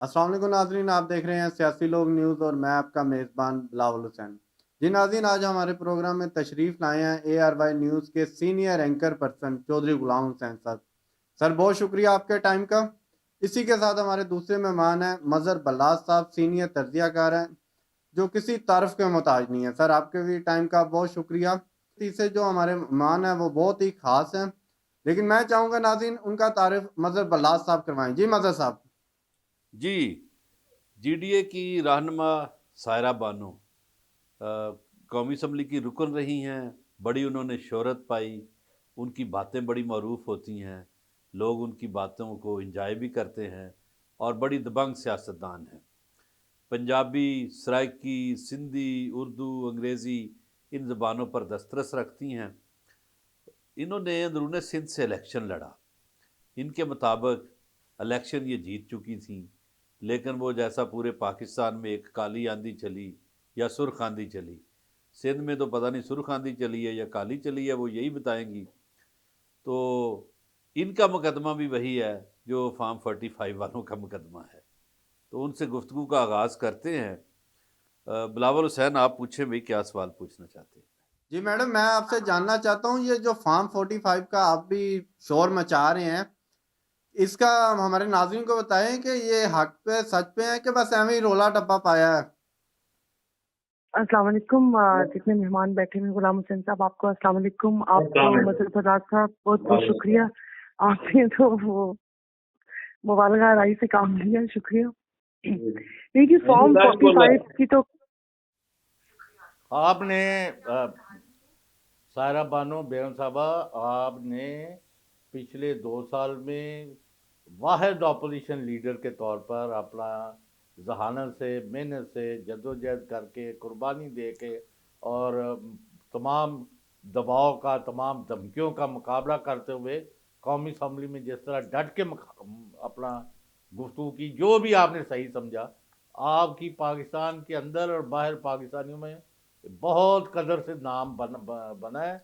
अस्सलाम वालेकुम नाजरीन, आप देख रहे हैं सियासी लोग न्यूज़ और मैं आपका मेज़बान बिलावल हुसैन। जी नाज़रीन, आज हमारे प्रोग्राम में तशरीफ़ लाए हैं ARY न्यूज़ के senior anchor person Chaudhary Ghulam Hussain साहब। सर, बहुत शुक्रिया आपके टाइम का। इसी के साथ हमारे दूसरे मेहमान हैं मज़हर बल्लाज साहब, सीनियर तज्ज़ियाकार हैं, जो किसी तारीफ के मोहताज नहीं है। सर, आपके भी टाइम का बहुत शुक्रिया। तीसरे जो हमारे मेहमान हैं वो बहुत ही ख़ास हैं, लेकिन मैं चाहूँगा नाज़रीन उनका तारीफ मज़हर बल्लाज साहब करवाएं। जी मज़हर साहब। जी, जीडीए की रहनुमा सायरा बानो कौमी असम्बली की रुकन रही हैं। बड़ी उन्होंने शोहरत पाई, उनकी बातें बड़ी मरूफ होती हैं, लोग उनकी बातों को इंजॉय भी करते हैं और बड़ी दबंग सियासतदान हैं। पंजाबी, सराइकी, सिंधी, उर्दू, अंग्रेज़ी इन ज़बानों पर दस्तरस रखती हैं। इन्होंने अंदरून सिंध से इलेक्शन लड़ा। इनके मुताबिक इलेक्शन ये जीत चुकी थी, लेकिन वो जैसा पूरे पाकिस्तान में एक काली आंधी चली या सुर्ख आंधी चली, सिंध में तो पता नहीं सुर्ख आंधी चली है या काली चली है, वो यही बताएंगी। तो इनका मुकदमा भी वही है जो फार्म 45 वालों का मुकदमा है। तो उनसे गुफ्तगू का आगाज़ करते हैं। बिलावल हुसैन, आप पूछें भाई, क्या सवाल पूछना चाहते हैं? जी मैडम, मैं आपसे जानना चाहता हूँ ये जो फार्म 45 का आप भी शोर मचा रहे हैं, इसका हमारे नाज़रीन को बताएं कि ये हक पे सच पे है कि बस ऐਵੇਂ ही रोला टप्पा पाया है। अस्सलाम वालेकुम। जितने मेहमान बैठे हैं, गुलाम हुसैन साहब आपको अस्सलाम वालेकुम। आपको मज़हर फराज साहब बहुत बहुत शुक्रिया। आपने तो वो मुबालगा राई से काम लिया, शुक्रिया। देखिए फॉर्म 45 की तो आपने सायरा बानो बेगम साहबा, आपने पिछले 2 साल में वाहिद अपोजिशन लीडर के तौर पर अपना जहानत से, मेहनत से, जद्दोजहद करके, कुर्बानी दे के और तमाम दबाव का, तमाम धमकियों का मुकाबला करते हुए कौमी असम्बली में जिस तरह डट के अपना गुफ्तगू की, जो भी आपने सही समझा, आपकी पाकिस्तान के अंदर और बाहर पाकिस्तानियों में बहुत कदर से नाम बना है।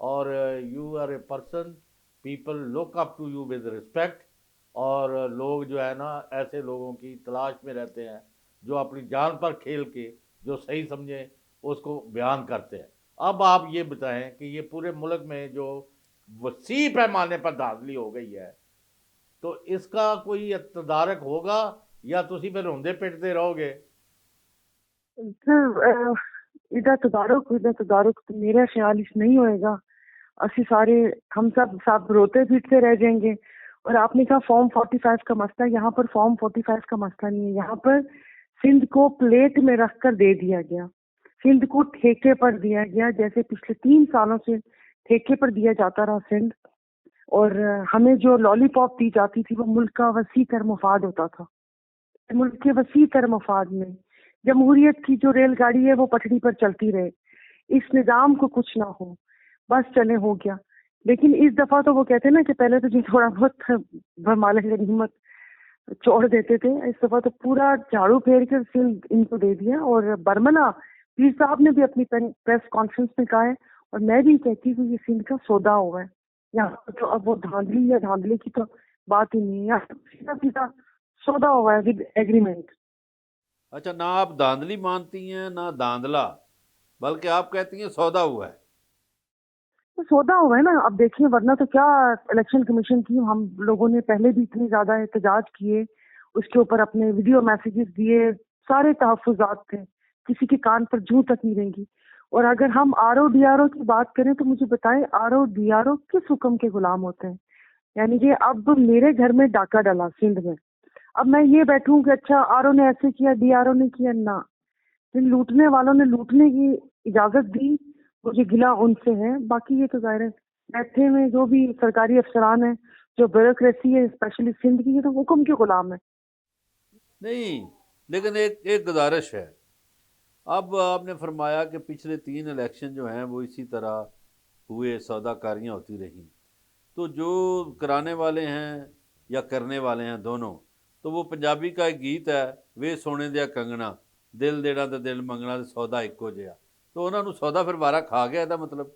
और you are a person, people look up to you with respect. और लोग जो है ना, ऐसे लोगों की तलाश में रहते हैं जो अपनी जान पर खेल के जो सही समझे उसको बयान करते हैं। अब आप ये बताएं कि ये पूरे मुल्क में जो वसी पैमाने पर धांधली हो गई है, तो इसका कोई तदारक होगा या तुसी फिर रोंदे पिटते रहोगे? सर ਇਹਦਾ ਤਦਾਰਕ तो मेरा ख्याल इस नहीं होएगा। ਅਸੀਂ सारे हम सब रोते पीटते रह जाएंगे। और आपने कहा फॉर्म 45 का मसला, यहाँ पर फॉर्म 45 का मसला नहीं है। यहाँ पर सिंध को प्लेट में रख कर दे दिया गया, सिंध को ठेके पर दिया गया, जैसे पिछले 3 सालों से ठेके पर दिया जाता रहा सिंध। और हमें जो लॉलीपॉप दी जाती थी वो मुल्क का वसी तर मफाद होता था। मुल्क के वसी तर मफाद में जमहूरियत की जो रेलगाड़ी है वो पटरी पर चलती रहे, इस निज़ाम को कुछ ना हो, बस चले हो गया। लेकिन इस दफा तो वो कहते हैं ना कि पहले तो जो थोड़ा बहुत भरमाले गनीमत छोड़ देते थे, इस दफा तो पूरा झाड़ू फेर कर सिर्फ इनको दे दिया। और बरमला पीर साहब ने भी अपनी प्रेस कॉन्फ्रेंस में कहा है, और मैं भी कहती हूँ ये सिंध का सौदा हुआ है। यहाँ तो अब वो धांधली या धांधली की तो बात ही नहीं है, यहाँ सीधा सीधा सौदा हुआ है विद एग्रीमेंट। अच्छा, ना आप धांधली मानती हैं ना धांधला, बल्कि आप कहती हैं सौदा हुआ है। तो सौदा हुआ है ना। अब देखिए, वरना तो क्या इलेक्शन कमीशन की हम लोगों ने पहले भी इतनी ज्यादा एहतजाज किए, उसके ऊपर अपने वीडियो मैसेजेस दिए, सारे तहफुजात थे, किसी के कान पर जूं तक नहीं रहेंगी। और अगर हम RO DRO की बात करें तो मुझे बताएं, RO DRO किस हुक्म के गुलाम होते हैं? यानी कि अब मेरे घर में डाका डाला सिंध में, अब मैं ये बैठूं कि अच्छा RO ने ऐसे किया, DRO ने किया ना। इन लूटने वालों ने लूटने की इजाजत दी, मुझे गिला उनसे है। बाकी ये तो जाहिर है बैठे में जो भी सरकारी अफसरान है, जो ब्यूरोक्रेसी है स्पेशली सिंध की, ये तो हुक्म के गुलाम है। नहीं, लेकिन एक एक गुजारिश है। अब आपने फरमाया कि पिछले 3 इलेक्शन जो हैं वो इसी तरह हुए, सौदाकारियाँ होती रहीं। तो जो कराने वाले हैं या करने वाले हैं दोनों, तो वो पंजाबी का एक गीत है, वे सोने दिया कंगना, दिल देना तो दिल मंगना तो सौदा इक्को जिहा। तो उन्होंने सौदा फिर बारा खा गया था मतलब।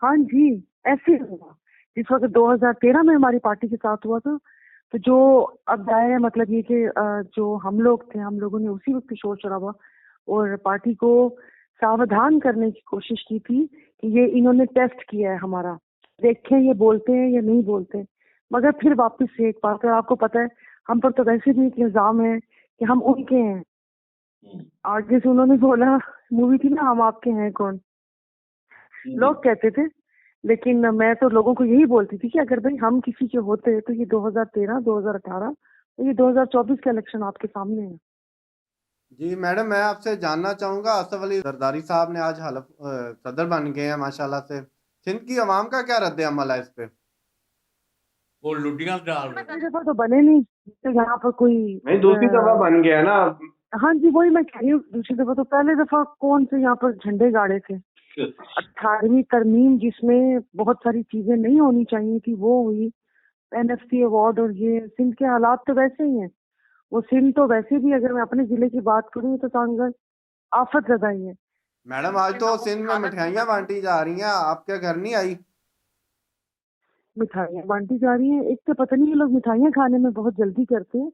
हाँ जी, ऐसे ही हुआ। जिस वक्त 2013 में हमारी पार्टी के साथ हुआ था, تو جو اب ظاہر ہے مطلب یہ کہ جو ہم لوگ تھے, ہم لوگوں نے اسی وقت شور شرابہ اور پارٹی کو ساودھان کرنے کی کوشش کی تھی کہ یہ انہوں نے ٹیسٹ کیا ہے ہمارا, دیکھیں یہ بولتے ہیں یا نہیں بولتے. مگر پھر واپس سے ایک بات ہے, آپ کو پتہ ہے ہم پر تو ویسے بھی ایک الزام ہے کہ ہم ان کے ہیں. آگے سے انہوں نے بولا, مووی تھی نا ہم آپ کے ہیں کون, لوگ کہتے تھے, لیکن میں تو لوگوں کو یہی بولتی تھی کہ اگر بھائی ہم کسی کے ہوتے تو یہ 2013 2018 تو یہ 2024 کا الیکشن آپ کے سامنے ہے. جی میڈم, میں آپ سے جاننا چاہوں گا, آصف علی زرداری صاحب نے آج حلف صدر بن گئے ہیں ماشاءاللہ سے, سندھ کی عوام کا کیا رد عمل ہے اس پہ؟ وہ لڈیاں ڈال رہے پہلی دفعہ تو بنے نہیں, تو یہاں پر کوئی نہیں, دوسری دفعہ بن گیا نا. ہاں جی وہی میں کہہ رہی ہوں, دوسری دفعہ تو پہلے دفعہ کون سے یہاں پر جھنڈے گاڑے تھے. 18ویں ترمیم جس میں بہت ساری چیزیں نہیں ہونی چاہیے تھی وہ ہوئی, NFC ایوارڈ, اور یہ سندھ کے حالات تو ویسے ہی ہیں. وہ سندھ تو ویسے بھی اگر میں اپنے ضلع کی بات کروں تو سانگر آفت زدہ ہی ہے. میڈم آج تو سندھ میں مٹھائیاں بانٹی جا رہی ہیں, آپ کے گھر نہیں آئی؟ مٹھائیاں بانٹی جا رہی ہیں, ایک تو پتہ نہیں یہ لوگ مٹھائیاں کھانے میں بہت جلدی کرتے ہیں.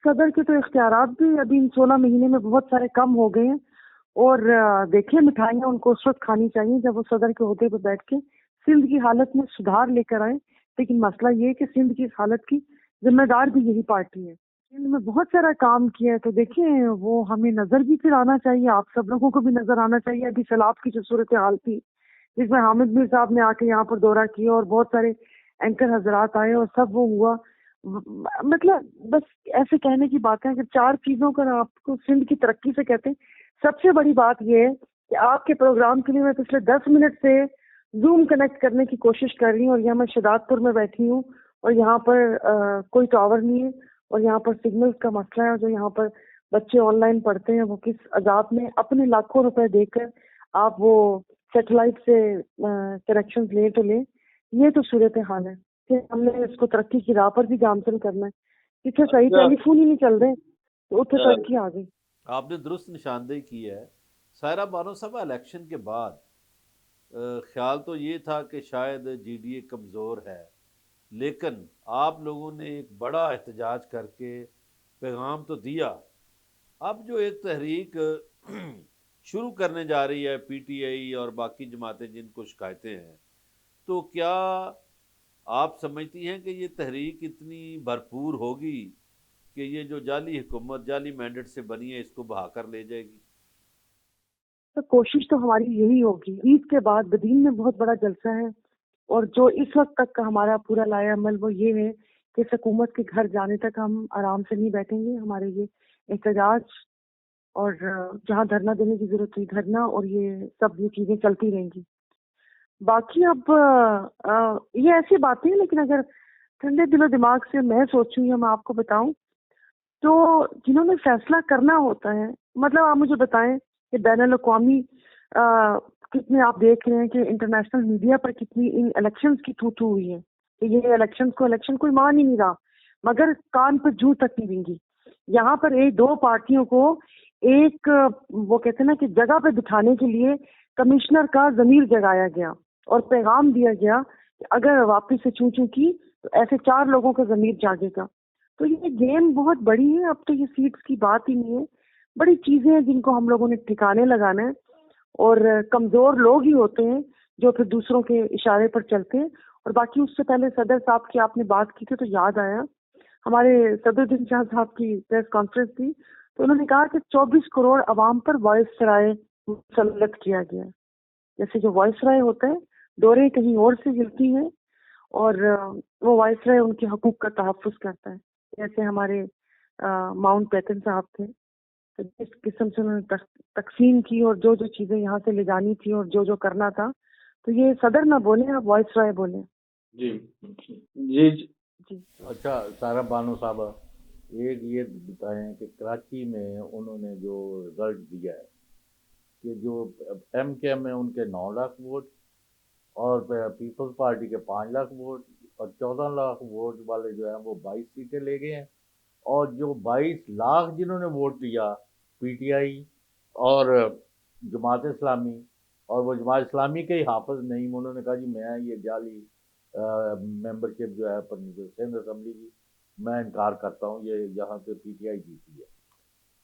صدر کے تو اختیارات بھی ابھی ان 16 مہینے میں بہت سارے کم ہو گئے ہیں, اور دیکھیں مٹھائیاں ان کو اس وقت کھانی چاہیے جب وہ صدر کے عہدے پہ بیٹھ کے سندھ کی حالت میں سدھار لے کر آئے. لیکن مسئلہ یہ ہے کہ سندھ کی اس حالت کی ذمہ دار بھی یہی پارٹی ہے. سندھ میں بہت سارا کام کیا ہے, تو دیکھیں وہ ہمیں نظر بھی پھر آنا چاہیے, آپ سب لوگوں کو بھی نظر آنا چاہیے. ابھی سیلاب کی جو صورتحال تھی جس میں حامد میر صاحب نے آ کے یہاں پر دورہ کیا اور بہت سارے اینکر حضرات آئے اور سب وہ ہوا, مطلب بس ایسے کہنے کی بات ہے کہ 4 چیزوں کا آپ کو سندھ کی ترقی سے کہتے ہیں. سب سے بڑی بات یہ ہے کہ آپ کے پروگرام کے لیے میں پچھلے 10 منٹ سے زوم کنیکٹ کرنے کی کوشش کر رہی ہوں, اور یہاں میں شداد پور میں بیٹھی ہوں, اور یہاں پر کوئی ٹاور نہیں ہے, اور یہاں پر سگنل کا مسئلہ ہے. جو یہاں پر بچے آن لائن پڑھتے ہیں وہ کس عذاب میں اپنے لاکھوں روپے دے کر آپ وہ سیٹلائٹ سے کنیکشن لیں تو لیں. یہ تو صورت حال ہے کہ ہم نے اس کو ترقی کی راہ پر بھی گامزن کرنا ہے. اتنے صحیح ٹیلی فون ہی نہیں چل رہے تو اتنے ترقی آ گئی. آپ نے درست نشاندہی کی ہے. سائرہ بانو صاحبہ, الیکشن کے بعد خیال تو یہ تھا کہ شاید GDA کمزور ہے, لیکن آپ لوگوں نے ایک بڑا احتجاج کر کے پیغام تو دیا. اب جو ایک تحریک شروع کرنے جا رہی ہے PTI اور باقی جماعتیں جن کو شکایتیں ہیں, تو کیا آپ سمجھتی ہیں کہ یہ تحریک اتنی بھرپور ہوگی کہ یہ جو جعلی حکومت جعلی مینڈیٹ سے بنی ہے اس کو بہا کر لے جائے گی؟ تو کوشش تو ہماری یہی ہوگی. عید کے بعد بدین میں بہت بڑا جلسہ ہے, اور جو اس وقت تک کا ہمارا پورا لایا عمل وہ یہ ہے کہ اس حکومت کے گھر جانے تک ہم آرام سے نہیں بیٹھیں گے. ہمارے یہ احتجاج اور جہاں دھرنا دینے کی ضرورت ہوئی دھرنا, اور یہ سب یہ چیزیں چلتی رہیں گی. باقی اب یہ ایسی باتیں ہیں, لیکن اگر ٹھنڈے دل و دماغ سے میں سوچوں یا میں آپ کو بتاؤں تو جنہوں نے فیصلہ کرنا ہوتا ہے, مطلب آپ مجھے بتائیں کہ بین الاقوامی کتنے آپ دیکھ رہے ہیں کہ انٹرنیشنل میڈیا پر کتنی ان الیکشنز کی تھو تھو ہوئی ہے کہ یہ الیکشن کوئی مان ہی نہیں رہا, مگر کان پر جوں تک نہیں رہیں گی. یہاں پر 2 پارٹیوں کو ایک وہ کہتے ہیں نا کہ جگہ پہ بٹھانے کے لیے کمشنر کا ضمیر جگایا گیا اور پیغام دیا گیا کہ اگر واپس سے چوں چوں کی تو ایسے 4 لوگوں کا ضمیر جاگے گا. تو یہ گیم بہت بڑی ہے. اب تو یہ سیٹس کی بات ہی نہیں ہے, بڑی چیزیں ہیں جن کو ہم لوگوں نے ٹھکانے لگانا ہے, اور کمزور لوگ ہی ہوتے ہیں جو پھر دوسروں کے اشارے پر چلتے ہیں. اور باقی اس سے پہلے صدر صاحب کی آپ نے بات کی تھی تو یاد آیا, ہمارے صدر شاہ صاحب کی پریس کانفرنس تھی تو انہوں نے کہا کہ 24 کروڑ عوام پر وائس رائے مسلط کیا گیا ہے. جیسے جو وائس رائے ہوتا ہے ڈوریں کہیں اور سے گرتی ہیں اور وہ وائس رائے ان کے حقوق کا تحفظ کرتا ہے. جیسے ہمارے ماؤنٹ بیٹن صاحب تھے, تو جس قسم سے انہوں نے تقسیم کی اور جو جو چیزیں یہاں سے لے جانی تھی اور جو جو کرنا تھا, تو یہ صدر نہ بولیں, آپ وائس رائے بولیں. جی جی جی اچھا سائرہ بانو صاحبہ, ایک یہ بتائیں کہ کراچی میں انہوں نے جو رزلٹ دیا ہے کہ جو MKM میں ان کے 9 لاکھ ووٹ اور پیپلز پارٹی کے 5 لاکھ ووٹ اور 14 لاکھ ووٹ والے جو ہیں وہ 22 سیٹیں لے گئے ہیں, اور جو 22 لاکھ جنہوں نے ووٹ دیا PTI اور جماعت اسلامی, اور وہ جماعت اسلامی کے ہی حافظ نعیم, انہوں نے کہا جی میں یہ جعلی ممبرشپ جو ہے سندھ اسمبلی کی मैं इनकार करता हूँ, ये यहाँ पे पीटीआई जीती है।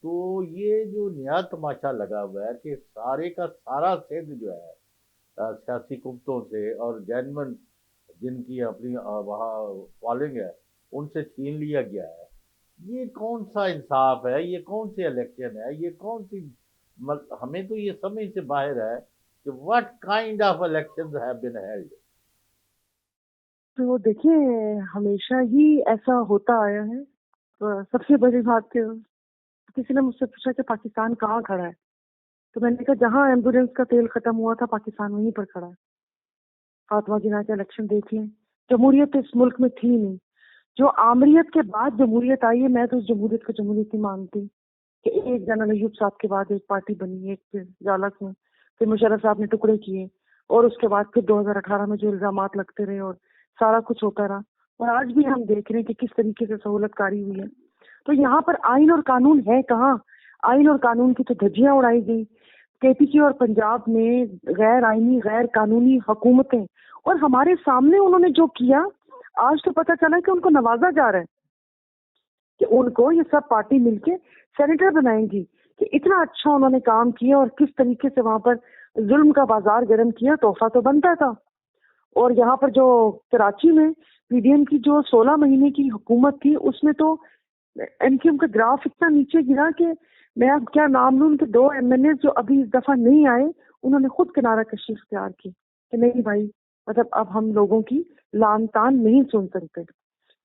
तो ये जो नया तमाशा लगा हुआ है कि सारे का सारा सिंध जो है सियासी कुत्तों से और जेन्युइन जिनकी अपनी वहाँ फॉलोइंग है उनसे छीन लिया गया है। ये कौन सा इंसाफ है, ये कौन सी इलेक्शन है, ये कौन सी हमें तो ये समझ से बाहर है कि what kind of elections have been held. तो देखिए, हमेशा ही ऐसा होता आया है। सबसे बड़ी बात कि किसी ने मुझसे पूछा कि पाकिस्तान कहाँ खड़ा है, तो मैंने कहा जहाँ एम्बुलेंस का तेल खत्म हुआ था पाकिस्तान वहीं पर खड़ा है। फातिमा जिन्ना के इलेक्शन देख लें, जमहूरियत इस मुल्क में थी नहीं। जो आमरीत के बाद जमहूरियत आई है, मैं तो उस जमहूरियत को जमहूरियत नहीं मानती कि एक जनरल अयूब साहब के बाद एक पार्टी बनी, एक जालक में, फिर मुशर्रफ साहब ने टुकड़े किए, और उसके बाद फिर 2018 में जो इल्जामात लगते रहे और सारा कुछ होता रहा, और आज भी हम देख रहे हैं कि किस तरीके से सहूलतकारी हुई है। तो यहाँ पर आइन और कानून है कहाँ? आइन और कानून की तो धज्जियां उड़ाई गई। केपीसी और पंजाब में गैर आइनी गैर कानूनी हुकूमतें, और हमारे सामने उन्होंने जो किया, आज तो पता चला कि उनको नवाजा जा रहा है कि उनको ये सब पार्टी मिलके सेनेटर बनाएंगी, कि इतना अच्छा उन्होंने काम किया और किस तरीके से वहां पर जुल्म का बाजार गर्म किया। तोहफा तो बनता था। और यहाँ पर जो कराची में पीडीएम की जो 16 महीने की हुकूमत थी, उसमें तो एमक्यूएम का ग्राफ इतना नीचे गिरा कि मैं अब क्या नाम लूं, उनके 2 एमएनए जो अभी इस दफा नहीं आए, उन्होंने खुद किनारा कशी इख्तियार की कि नहीं भाई, मतलब अब हम लोगों की लान तान नहीं सुन सकते।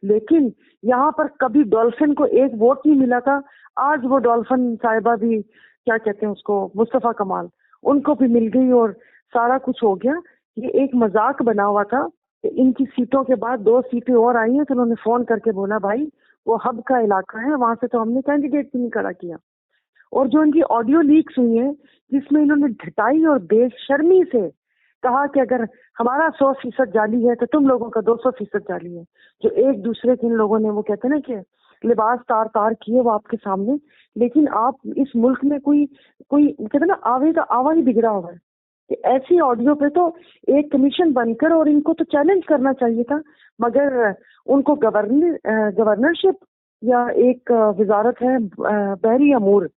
लेकिन यहाँ पर कभी डॉल्फिन को एक वोट नहीं मिला था, आज वो डॉल्फिन साहिबा भी, क्या कहते हैं उसको, मुस्तफा कमाल, उनको भी मिल गई और सारा कुछ हो गया। ये एक मजाक बना हुआ था कि इनकी सीटों के बाद 2 सीटें और आई हैं, तो उन्होंने फोन करके बोला भाई वो हब का इलाका है, वहां से तो हमने कैंडिडेट भी नहीं खड़ा किया। और जो इनकी ऑडियो लीक्स हुई है, जिसमें इन्होंने ढटाई और बेशर्मी से कहा कि अगर हमारा 100% जाली है तो तुम लोगों का 200% जाली है। जो एक दूसरे के इन लोगों ने, वो कहते हैं ना कि लिबास तार तार किए वो आपके सामने, लेकिन आप इस मुल्क में कोई कोई कहते हैं ना, आवे का आवा ही बिगड़ा हुआ है। कि ऐसी ऑडियो पे तो एक कमीशन बनकर और इनको तो चैलेंज करना चाहिए था, मगर उनको गवर्नरशिप या एक वजारत है बहरी अमूर।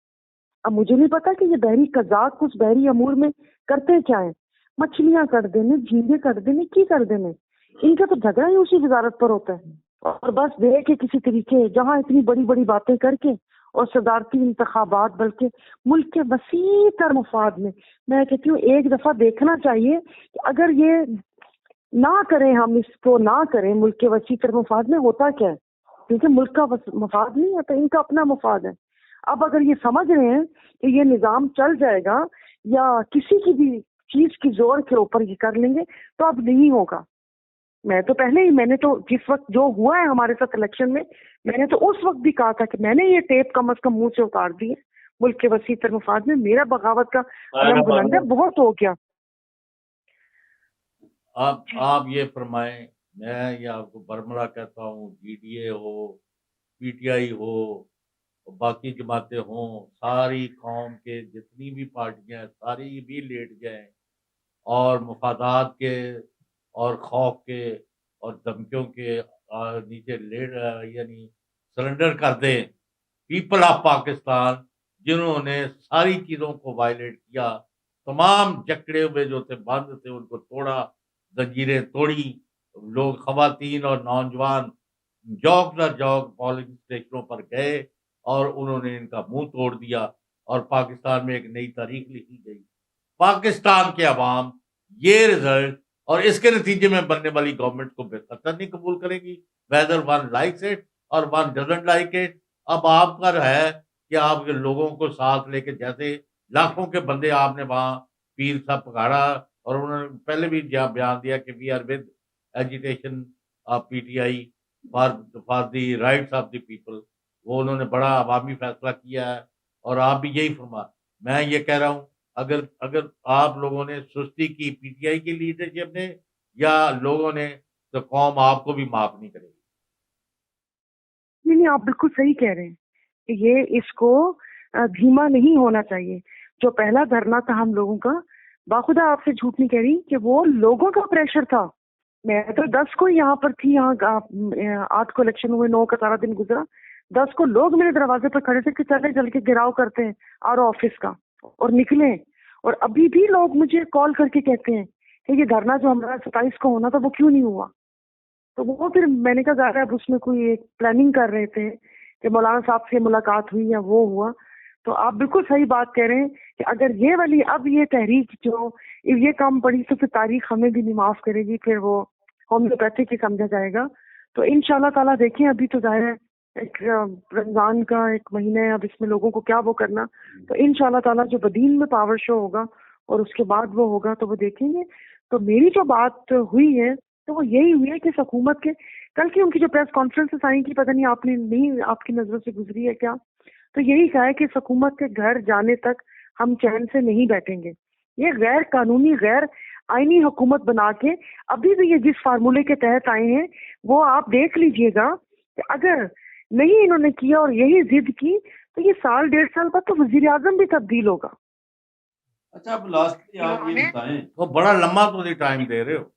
अब मुझे नहीं पता कि ये बहरी कजाक उस बहरी अमूर में करते क्या है, मछलियां कर देने, झींगे कर देने, की कर देने, इनका तो झगड़ा ही उसी वजारत पर होता है। और बस दे के किसी तरीके जहां इतनी बड़ी बड़ी बातें करके और सदारती इंतखाबात, बल्कि मुल्क के वसी तर मफाद में, मैं कहती हूँ एक दफा देखना चाहिए कि अगर ये ना करें, हम इसको ना करें, मुल्क के वसी तर मफाद में होता क्या है, क्योंकि मुल्क का मफाद नहीं है तो इनका अपना मफाद है। अब अगर ये समझ रहे हैं कि ये निजाम चल जाएगा या किसी की भी चीज की जोर के ऊपर ये कर लेंगे, तो अब नहीं होगा। मैं तो पहले ही, मैंने तो जिस वक्त जो हुआ है हमारे साथ इलेक्शन में, मैंने तो उस वक्त भी कहा था कि मैंने ये टेप कम से कम मुंह से उतार दी है। मुल्क के वसी तर मफाद में मेरा बगावत का अलम बुलंद है, बहुत हो गया। आप ये फरमाएं, मैं ये आपको बरमला कहता हूँ, जीडीए हो, पीटीआई हो, बाकी जमातें हों, सारी कौम के जितनी भी पार्टियां हैं सारी भी लेट जाएं और मफादात के और खौफ के और धमकियों के नीचे लेट यानी सरेंडर कर दें पीपल ऑफ पाकिस्तान, जिन्होंने सारी चीज़ों को वायलेट किया, तमाम जकड़े हुए जो थे बंद थे उनको तोड़ा, जंजीरें तोड़ी, लोग खवातीन और नौजवान जौक न जौक पोलिंग स्टेशनों पर गए और उन्होंने इनका मुंह तोड़ दिया और पाकिस्तान में एक नई तारीख लिखी गई। पाकिस्तान के अवाम ये रिजल्ट और इसके नतीजे में बनने वाली गवर्नमेंट को बेखतर नहीं कबूल करेगी, वेदर वन लाइक्स इट और वन डजंट लाइक इट। अब आपका है कि आप लोगों को साथ लेके, जैसे लाखों के बंदे आपने वहां पीर साहब पकड़ा और उन्होंने पहले भी बयान दिया कि we are with agitation of PTI for the rights of the people, वो उन्होंने बड़ा अवामी फैसला किया है और आप भी यही फरमा। मैं ये कह रहा हूँ अगर अगर आप लोगों ने सुस्ती की पीटीआई की लीडरशिप ने या लोगों ने, तो कौम आपको भी माफ नहीं करेगी। नहीं, आप बिल्कुल सही कह रहे हैं कि ये इसको धीमा नहीं होना चाहिए। जो पहला धरना था हम लोगों का, बाखुदा आपसे झूठ नहीं कह रही, कि वो लोगों का प्रेशर था मैं तो 10 को ही यहाँ पर थी, यहाँ 8 को इलेक्शन हुए, 9 का सारा दिन गुजरा, 10 को लोग मेरे दरवाजे पर खड़े थे कि चले चल के घेराव करते हैं आर ऑफिस का, और निकले। और अभी भी लोग मुझे कॉल करके कहते हैं कि ये धरना जो हमारा 27 को होना था वो क्यों नहीं हुआ। तो वो फिर मैंने कहा ज़्यादा अब उसमें कोई एक प्लानिंग कर रहे थे कि मौलाना साहब से मुलाकात हुई या वो हुआ। तो आप बिल्कुल सही बात कह रहे हैं कि अगर ये वाली अब ये तहरीक जो ये काम पड़ी तो फिर तारीख हमें भी नहीं माफ़ करेगी, फिर वो होम्योपैथिक ही समझा जाएगा। तो इंशाल्लाह ताला देखें, अभी तो ज़ाहिर है एक रमज़ान का एक महीना है, अब इसमें लोगों को क्या वो करना, तो इंशाल्लाह ताला जो बदीन में पावर शो होगा और उसके बाद वो होगा तो वो देखेंगे। तो मेरी जो बात हुई है तो वो यही हुई है कि हुकूमत के कल की उनकी जो प्रेस कॉन्फ्रेंसेस आई थी, पता नहीं आपने नहीं आपकी नज़रों से गुजरी है क्या, तो यही कहा है कि हुकूमत के घर जाने तक हम चैन से नहीं बैठेंगे। ये गैर कानूनी गैर आईनी हुकूमत बना के अभी भी ये जिस फार्मूले के तहत आए हैं वो आप देख लीजिएगा कि अगर नहीं इन्होंने किया और यही जिद की तो ये साल 1.5 साल बाद तो वजीर आजम भी तब्दील होगा। अच्छा, अब लास्टली आप ये इन्होंने बताएं, तो बड़ा लंबा तो टाइम दे रहे हो।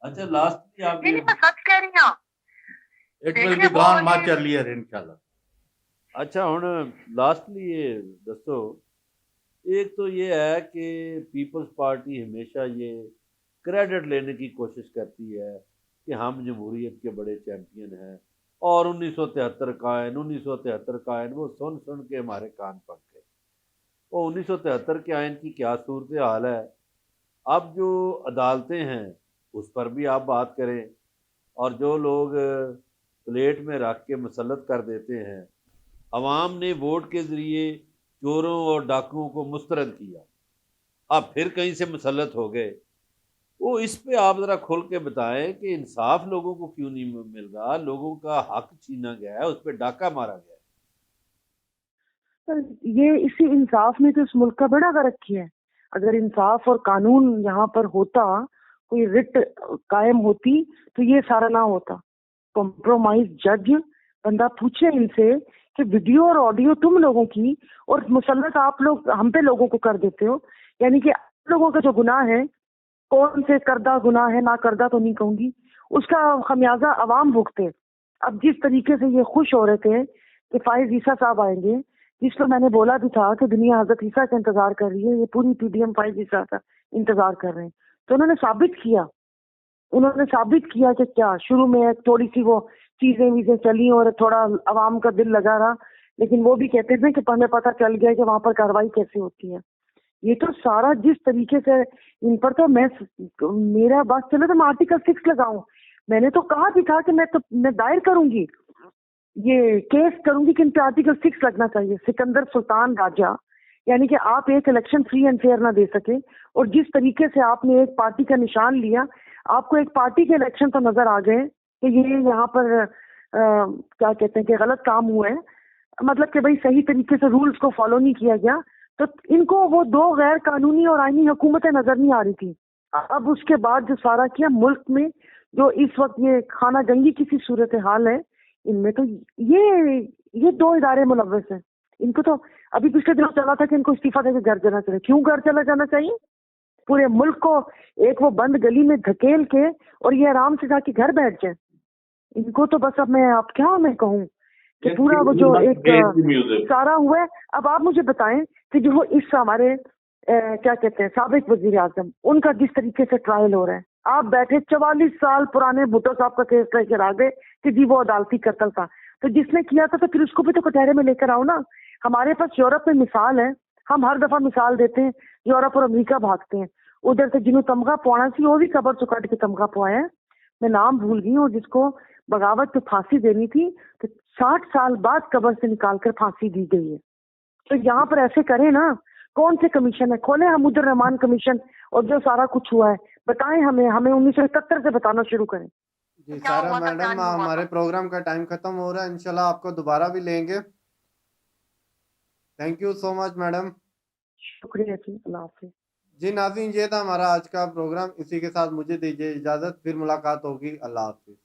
अच्छा लास्टली आप नहीं ये नहीं, मैं सच कह रही हूँ। इट विल देखिए बी वो गॉन मच वाली अर्लियर इंशाल्लाह। अच्छा हुण लास्टली ये दसो, एक तो ये है कि पीपल्स पार्टी हमेशा ये क्रेडिट लेने की कोशिश करती है कि हम जमहूरियत के बड़े चैम्पियन हैं और 1973 का आयन वो सुन सुन के हमारे कान पक गए। वो 1973 के आयन की क्या सूरत हाल है, अब जो अदालतें हैं उस पर भी आप बात करें, और जो लोग प्लेट में रख के मुसल्लत कर देते हैं, अवाम ने वोट के ज़रिए चोरों और डाकुओं को मुस्तरद किया, अब फिर कहीं से मुसल्लत हो गए। वो इस पे आप ज़रा खुल के बताएं कि इंसाफ लोगों को क्यों नहीं मिल रहा, लोगों का हक छीना गया है, उस पर डाका मारा गया है। पर ये इसी इंसाफ ने तो इस मुल्क का बड़ा फर्क किया है। अगर इंसाफ और कानून यहाँ पर होता, कोई रिट कायम होती तो ये सारा ना होता। कॉम्प्रोमाइज जज, बंदा पूछे इनसे कि वीडियो और ऑडियो तुम लोगों की और मुसल्लत आप लोग हम पे लोगों को कर देते हो, यानी कि आप लोगों का जो गुनाह है, कौन से करदा गुनाह है, ना करदा तो नहीं कहूंगी, उसका खमियाजा अवाम भुगते। अब जिस तरीके से ये खुश हो रहे थे कि फाइज ईसा साहब आएंगे, जिसको मैंने बोला भी था कि दुनिया हजरत ईसा का इंतजार कर रही है, ये पूरी पीडीएम फाइज ईसा का इंतजार कर रहे हैं। तो उन्होंने साबित किया कि क्या शुरू में थोड़ी सी वो चीजें वीजें चली और थोड़ा अवाम का दिल लगा रहा, लेकिन वो भी कहते थे कि हमें पता चल गया कि वहां पर कार्रवाई कैसे होती है। ये तो सारा जिस तरीके से इन पर तो मेरा बस चलो तो मैं आर्टिकल 6 लगाऊं, मैंने तो कहा भी था कि मैं दायर करूंगी, ये केस करूंगी कि इन पे आर्टिकल 6 लगना चाहिए। सिकंदर सुल्तान राजा, यानी कि आप एक इलेक्शन फ्री एंड फेयर ना दे सके, और जिस तरीके से आपने एक पार्टी का निशान लिया, आपको एक पार्टी के इलेक्शन तो नजर आ गए कि ये यहाँ पर क्या कहते हैं कि गलत काम हुआ है, मतलब कि भाई सही तरीके से रूल्स को फॉलो नहीं किया गया। तो इनको वो दो गैर कानूनी और आईनी हुकूमतें नजर नहीं आ रही थी। अब उसके बाद जो सारा किया मुल्क में, जो इस वक्त ये खाना जंगी की सी सूरत हाल है, इनमें तो ये दो इदारे मुलव्वस हैं। इनको तो अभी पिछले दिनों चला था कि इनको इस्तीफा देकर घर जाना चाहिए। क्यों घर चला जाना चाहिए? पूरे मुल्क को एक वो बंद गली में धकेल के और ये आराम से जाके घर बैठ जाए। इनको तो बस अब मैं कहूँ कि पूरा वो जो एक सारा हुआ है। अब आप मुझे बताएं कि जो इस हमारे क्या कहते हैं साबिक वजीर आजम, उनका जिस तरीके से ट्रायल हो रहा है, आप बैठे 44 साल पुराने भुट्टो साहब का केस लेकर आ गए कि जी वो अदालती कत्ल था, तो जिसने किया था तो फिर उसको भी तो कटहरे में लेकर आओ ना। हमारे पास यूरोप में मिसाल है, हम हर दफा मिसाल देते हैं, यूरोप और अमेरिका भागते हैं। उधर से जिन्हों तमगा पौना सी वो भी कबर चो कट के तमगा पवाया है, मैं नाम भूल गई हूँ, जिसको बगावत पे फांसी देनी थी तो 60 साल बाद कबर से निकाल कर फांसी दी गई है। तो यहाँ पर ऐसे करें ना, कौन से कमीशन है खोले, हम उधर रहमान कमीशन, और जो सारा कुछ हुआ है बताएं हमें 1971 से बताना शुरू करें। जी क्या सारा हुआ था, क्या मैडम, नहीं हुआ था। हमारे प्रोग्राम का टाइम खत्म हो रहा है, इंशाल्लाह आपको दोबारा भी लेंगे। Thank you so much madam. शुक्रिया जी, अल्लाह हाफिज। जी नाज़रीन, ये था हमारा आज का प्रोग्राम, इसी के साथ मुझे दीजिए इजाज़त, फिर मुलाकात होगी। अल्लाह हाफिज।